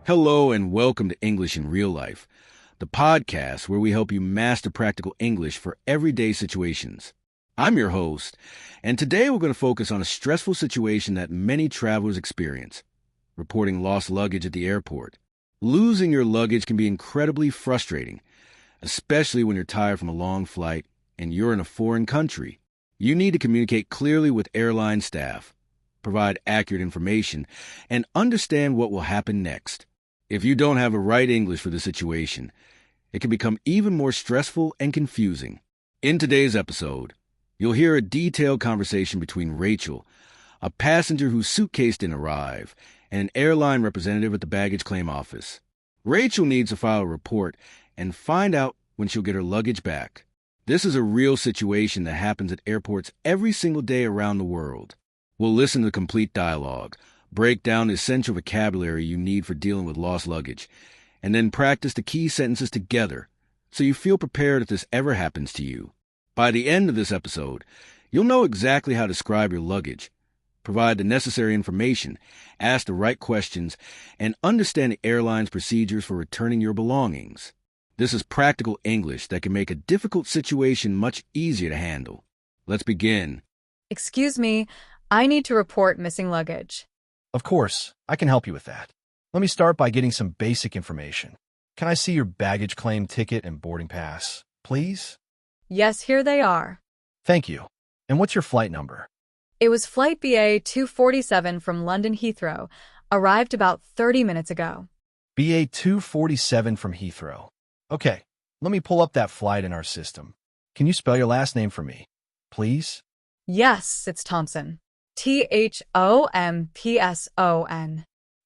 Hello and welcome to English in Real Life, the podcast where we help you master practical English for everyday situations. I'm your host, and today we're going to focus on a stressful situation that many travelers experience, reporting lost luggage at the airport. Losing your luggage can be incredibly frustrating, especially when you're tired from a long flight and you're in a foreign country. You need to communicate clearly with airline staff, provide accurate information, and understand what will happen next. If you don't have the right English for the situation, it can become even more stressful and confusing. In today's episode, you'll hear a detailed conversation between Rachel, a passenger whose suitcase didn't arrive, and an airline representative at the baggage claim office. Rachel needs to file a report and find out when she'll get her luggage back. This is a real situation that happens at airports every single day around the world. We'll listen to the complete dialogue, break down the essential vocabulary you need for dealing with lost luggage, and then practice the key sentences together so you feel prepared if this ever happens to you. By the end of this episode, you'll know exactly how to describe your luggage, provide the necessary information, ask the right questions, and understand the airline's procedures for returning your belongings. This is practical English that can make a difficult situation much easier to handle. Let's begin. Excuse me, I need to report missing luggage. Of course, I can help you with that. Let me start by getting some basic information. Can I see your baggage claim ticket and boarding pass, please? Yes, here they are. Thank you. And what's your flight number? It was flight BA 247 from London Heathrow, arrived about 30 minutes ago. BA 247 from Heathrow. Okay, let me pull up that flight in our system. Can you spell your last name for me, please? Yes, it's Thompson. Thompson.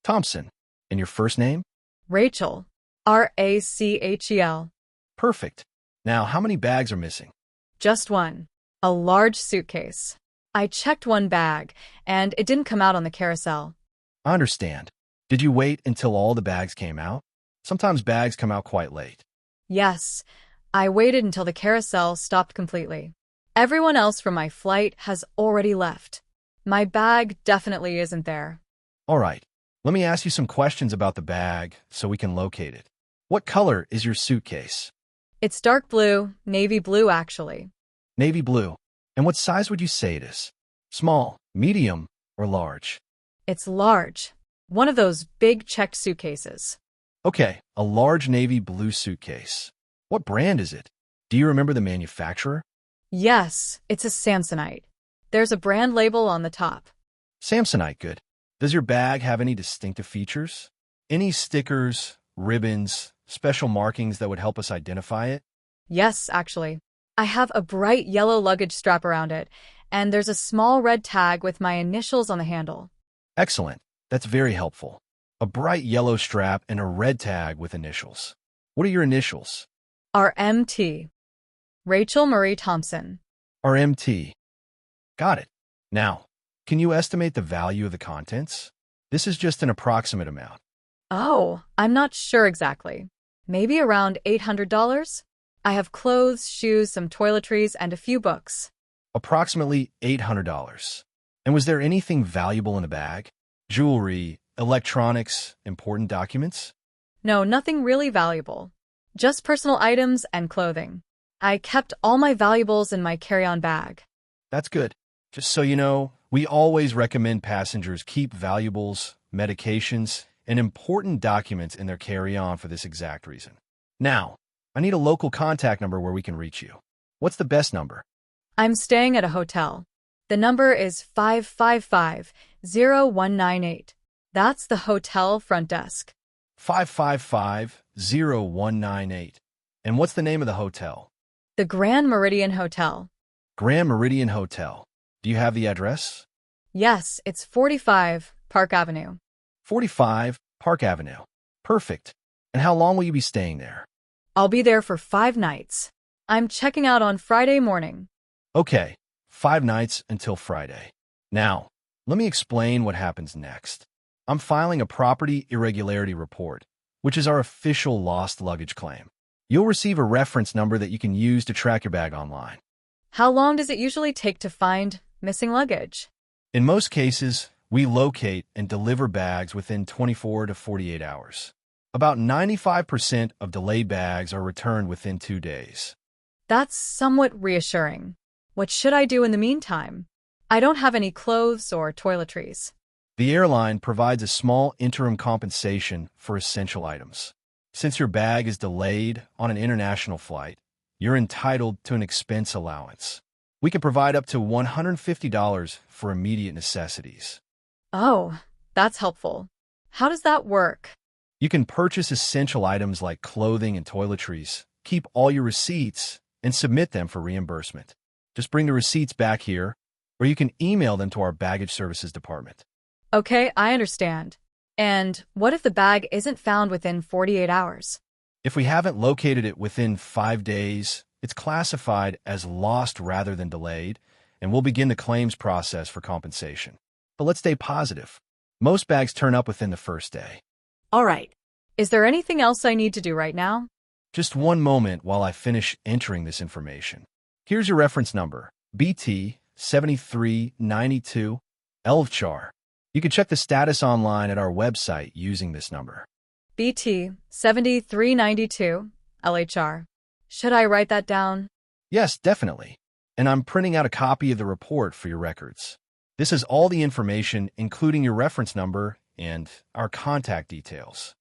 Thompson. And your first name? Rachel. Rachel. Perfect. Now, how many bags are missing? Just one. A large suitcase. I checked one bag, and it didn't come out on the carousel. I understand. Did you wait until all the bags came out? Sometimes bags come out quite late. Yes, I waited until the carousel stopped completely. Everyone else from my flight has already left. My bag definitely isn't there. All right. Let me ask you some questions about the bag so we can locate it. What color is your suitcase? It's dark blue, navy blue actually. Navy blue. And what size would you say it is? Small, medium, or large? It's large. One of those big checked suitcases. Okay, a large navy blue suitcase. What brand is it? Do you remember the manufacturer? Yes, it's a Samsonite. There's a brand label on the top. Samsonite, good. Does your bag have any distinctive features? Any stickers, ribbons, special markings that would help us identify it? Yes, actually. I have a bright yellow luggage strap around it, and there's a small red tag with my initials on the handle. Excellent. That's very helpful. A bright yellow strap and a red tag with initials. What are your initials? RMT. Rachel Marie Thompson. RMT. Got it. Now, can you estimate the value of the contents? This is just an approximate amount. Oh, I'm not sure exactly. Maybe around $800? I have clothes, shoes, some toiletries, and a few books. Approximately $800. And was there anything valuable in the bag? Jewelry, electronics, important documents? No, nothing really valuable. Just personal items and clothing. I kept all my valuables in my carry-on bag. That's good. Just so you know, we always recommend passengers keep valuables, medications, and important documents in their carry-on for this exact reason. Now, I need a local contact number where we can reach you. What's the best number? I'm staying at a hotel. The number is 555-0198. That's the hotel front desk. 555-0198. And what's the name of the hotel? The Grand Meridian Hotel. Grand Meridian Hotel. Do you have the address? Yes, it's 45 Park Avenue. 45 Park Avenue. Perfect. And how long will you be staying there? I'll be there for 5 nights. I'm checking out on Friday morning. Okay, 5 nights until Friday. Now, let me explain what happens next. I'm filing a property irregularity report, which is our official lost luggage claim. You'll receive a reference number that you can use to track your bag online. How long does it usually take to find missing luggage? In most cases, we locate and deliver bags within 24 to 48 hours. About 95% of delayed bags are returned within 2 days. That's somewhat reassuring. What should I do in the meantime? I don't have any clothes or toiletries. The airline provides a small interim compensation for essential items. Since your bag is delayed on an international flight, you're entitled to an expense allowance. We can provide up to $150 for immediate necessities. Oh, that's helpful. How does that work? You can purchase essential items like clothing and toiletries, keep all your receipts, and submit them for reimbursement. Just bring the receipts back here, or you can email them to our baggage services department. Okay, I understand. And what if the bag isn't found within 48 hours? If we haven't located it within 5 days, it's classified as lost rather than delayed, and we'll begin the claims process for compensation. But let's stay positive. Most bags turn up within the first day. All right. Is there anything else I need to do right now? Just one moment while I finish entering this information. Here's your reference number, BT 7392 LVCHAR. You can check the status online at our website using this number. BT 7392 LHR. Should I write that down? Yes, definitely. And I'm printing out a copy of the report for your records. This is all the information, including your reference number and our contact details.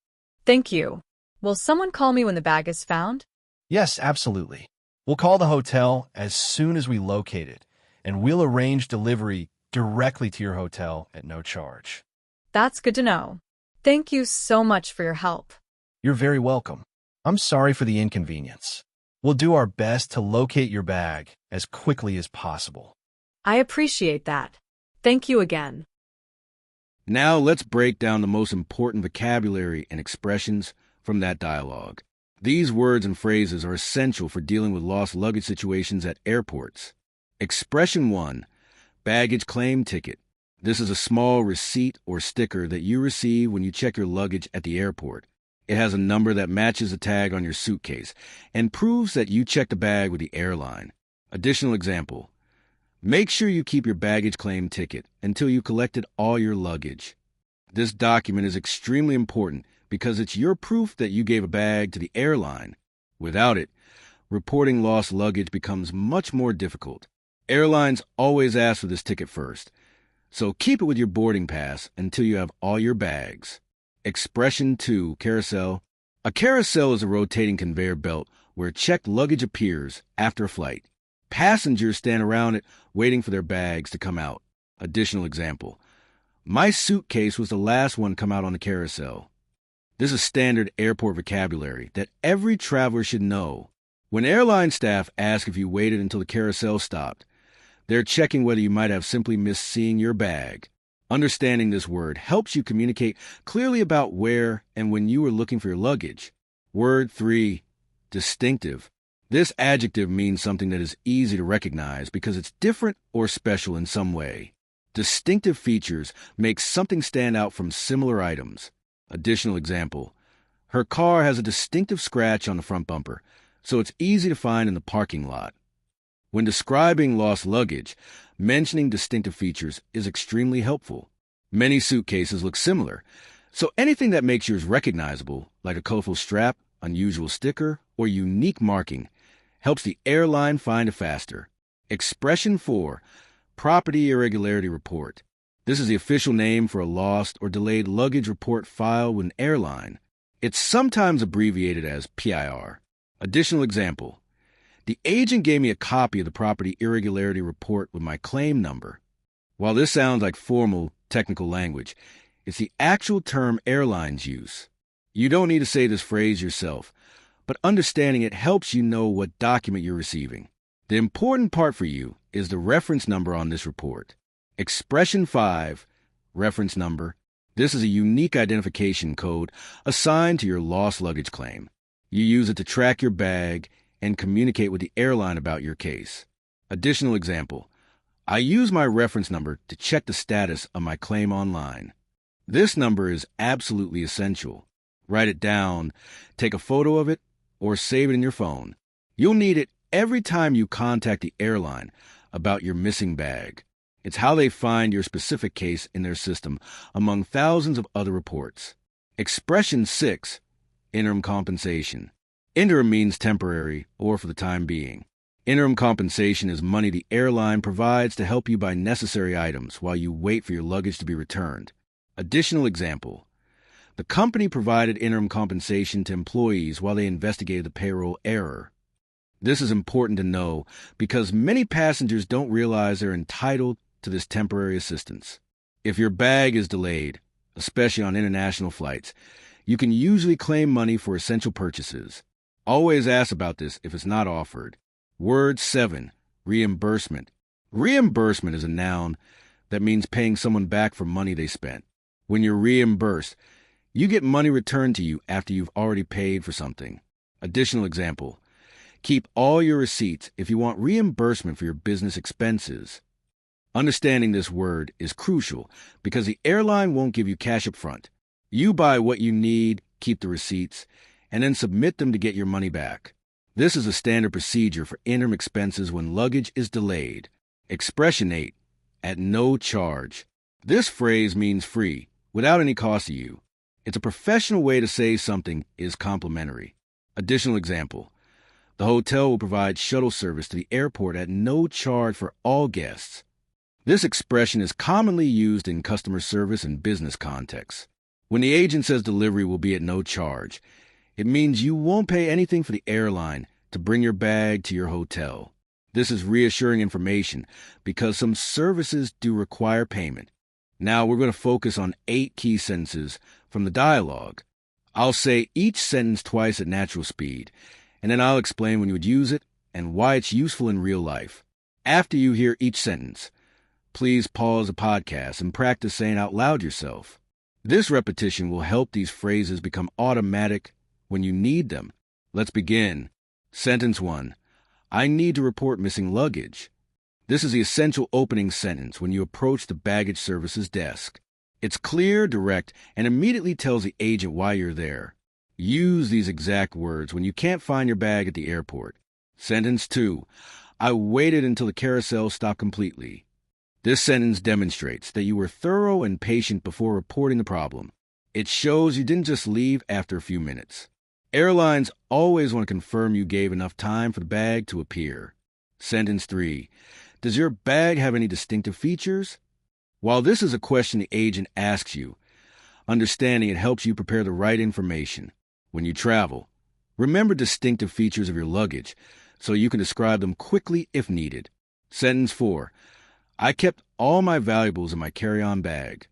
Thank you. Will someone call me when the bag is found? Yes, absolutely. We'll call the hotel as soon as we locate it, and we'll arrange delivery directly to your hotel at no charge. That's good to know. Thank you so much for your help. You're very welcome. I'm sorry for the inconvenience. We'll do our best to locate your bag as quickly as possible. I appreciate that. Thank you again. Now let's break down the most important vocabulary and expressions from that dialogue. These words and phrases are essential for dealing with lost luggage situations at airports. Expression 1, baggage claim ticket. This is a small receipt or sticker that you receive when you check your luggage at the airport. It has a number that matches a tag on your suitcase and proves that you checked a bag with the airline. Additional example. Make sure you keep your baggage claim ticket until you collected all your luggage. This document is extremely important because it's your proof that you gave a bag to the airline. Without it, reporting lost luggage becomes much more difficult. Airlines always ask for this ticket first, so keep it with your boarding pass until you have all your bags. Expression 2, carousel. A carousel is a rotating conveyor belt where checked luggage appears after a flight. Passengers stand around it waiting for their bags to come out. Additional example. My suitcase was the last one to come out on the carousel. This is standard airport vocabulary that every traveler should know. When airline staff ask if you waited until the carousel stopped, they're checking whether you might have simply missed seeing your bag. Understanding this word helps you communicate clearly about where and when you were looking for your luggage. Word 3, distinctive. This adjective means something that is easy to recognize because it's different or special in some way. Distinctive features make something stand out from similar items. Additional example. Her car has a distinctive scratch on the front bumper, so it's easy to find in the parking lot. When describing lost luggage, mentioning distinctive features is extremely helpful. Many suitcases look similar, so anything that makes yours recognizable, like a colorful strap, unusual sticker, or unique marking, helps the airline find it faster. Expression 4, property irregularity report. This is the official name for a lost or delayed luggage report filed with an airline. It's sometimes abbreviated as PIR. Additional example. The agent gave me a copy of the property irregularity report with my claim number. While this sounds like formal, technical language, it's the actual term airlines use. You don't need to say this phrase yourself, but understanding it helps you know what document you're receiving. The important part for you is the reference number on this report. Expression 5, reference number. This is a unique identification code assigned to your lost luggage claim. You use it to track your bag and communicate with the airline about your case. Additional example. I use my reference number to check the status of my claim online. This number is absolutely essential. Write it down, take a photo of it, or save it in your phone. You'll need it every time you contact the airline about your missing bag. It's how they find your specific case in their system among thousands of other reports. Expression 6, interim compensation. Interim means temporary or for the time being. Interim compensation is money the airline provides to help you buy necessary items while you wait for your luggage to be returned. Additional example. The company provided interim compensation to employees while they investigated the payroll error. This is important to know because many passengers don't realize they're entitled to this temporary assistance. If your bag is delayed, especially on international flights, you can usually claim money for essential purchases. Always ask about this if it's not offered. Word 7, reimbursement. Reimbursement is a noun that means paying someone back for money they spent. When you're reimbursed, you get money returned to you after you've already paid for something. Additional example. Keep all your receipts if you want reimbursement for your business expenses. Understanding this word is crucial because the airline won't give you cash up front. You buy what you need, keep the receipts, and then submit them to get your money back. This is a standard procedure for interim expenses when luggage is delayed. Expression 8, at no charge. This phrase means free, without any cost to you. It's a professional way to say something is complimentary. Additional example. The hotel will provide shuttle service to the airport at no charge for all guests. This expression is commonly used in customer service and business contexts. When the agent says delivery will be at no charge, it means you won't pay anything for the airline to bring your bag to your hotel. This is reassuring information because some services do require payment. Now we're going to focus on 8 key sentences from the dialogue. I'll say each sentence twice at natural speed, and then I'll explain when you would use it and why it's useful in real life. After you hear each sentence, please pause the podcast and practice saying out loud yourself. This repetition will help these phrases become automatic when you need them. Let's begin. Sentence 1. I need to report missing luggage. This is the essential opening sentence when you approach the baggage services desk. It's clear, direct, and immediately tells the agent why you're there. Use these exact words when you can't find your bag at the airport. Sentence 2. I waited until the carousel stopped completely. This sentence demonstrates that you were thorough and patient before reporting the problem. It shows you didn't just leave after a few minutes. Airlines always want to confirm you gave enough time for the bag to appear. Sentence 3. Does your bag have any distinctive features? While this is a question the agent asks you, understanding it helps you prepare the right information. When you travel, remember distinctive features of your luggage so you can describe them quickly if needed. Sentence 4. I kept all my valuables in my carry-on bag.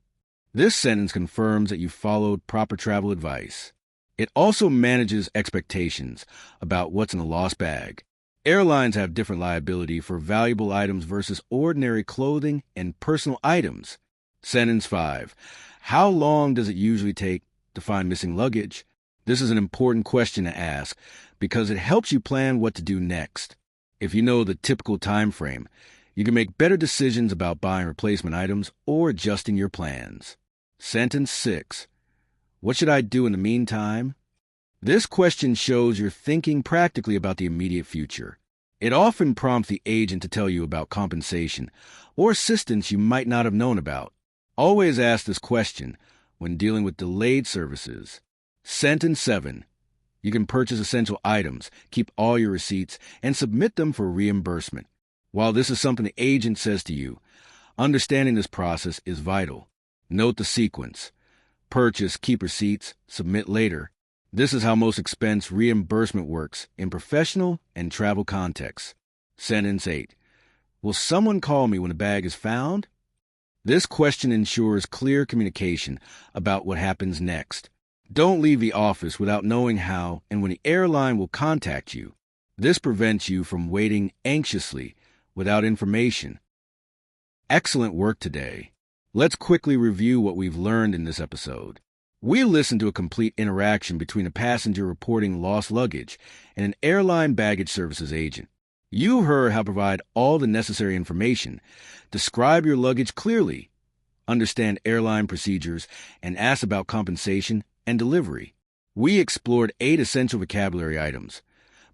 This sentence confirms that you followed proper travel advice. It also manages expectations about what's in a lost bag. Airlines have different liability for valuable items versus ordinary clothing and personal items. Sentence 5. How long does it usually take to find missing luggage? This is an important question to ask because it helps you plan what to do next. If you know the typical time frame, you can make better decisions about buying replacement items or adjusting your plans. Sentence 6. What should I do in the meantime? This question shows you're thinking practically about the immediate future. It often prompts the agent to tell you about compensation or assistance you might not have known about. Always ask this question when dealing with delayed services. Sentence 7. You can purchase essential items, keep all your receipts, and submit them for reimbursement. While this is something the agent says to you, understanding this process is vital. Note the sequence. Purchase, keep receipts, submit later. This is how most expense reimbursement works in professional and travel contexts. Sentence 8. Will someone call me when a bag is found? This question ensures clear communication about what happens next. Don't leave the office without knowing how and when the airline will contact you. This prevents you from waiting anxiously without information. Excellent work today. Let's quickly review what we've learned in this episode. We listened to a complete interaction between a passenger reporting lost luggage and an airline baggage services agent. You heard how to provide all the necessary information, describe your luggage clearly, understand airline procedures, and ask about compensation and delivery. We explored 8 essential vocabulary items: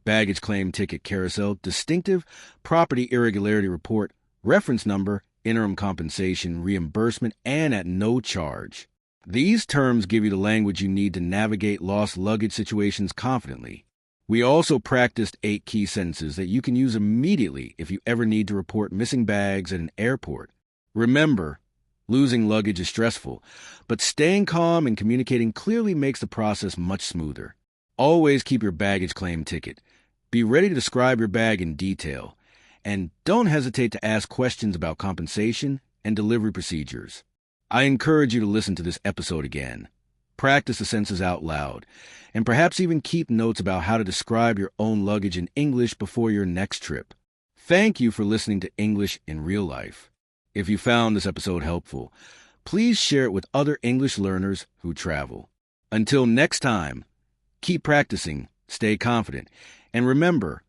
baggage claim ticket carousel, distinctive, property irregularity report, reference number, interim compensation, reimbursement, and at no charge. These terms give you the language you need to navigate lost luggage situations confidently. We also practiced 8 key sentences that you can use immediately if you ever need to report missing bags at an airport. Remember, losing luggage is stressful, but staying calm and communicating clearly makes the process much smoother. Always keep your baggage claim ticket. Be ready to describe your bag in detail. And don't hesitate to ask questions about compensation and delivery procedures. I encourage you to listen to this episode again. Practice the sentences out loud, and perhaps even keep notes about how to describe your own luggage in English before your next trip. Thank you for listening to English in Real Life. If you found this episode helpful, please share it with other English learners who travel. Until next time, keep practicing, stay confident, and remember,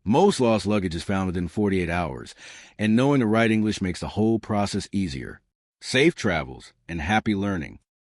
most lost luggage is found within 48 hours, and knowing the right English makes the whole process easier. Safe travels and happy learning.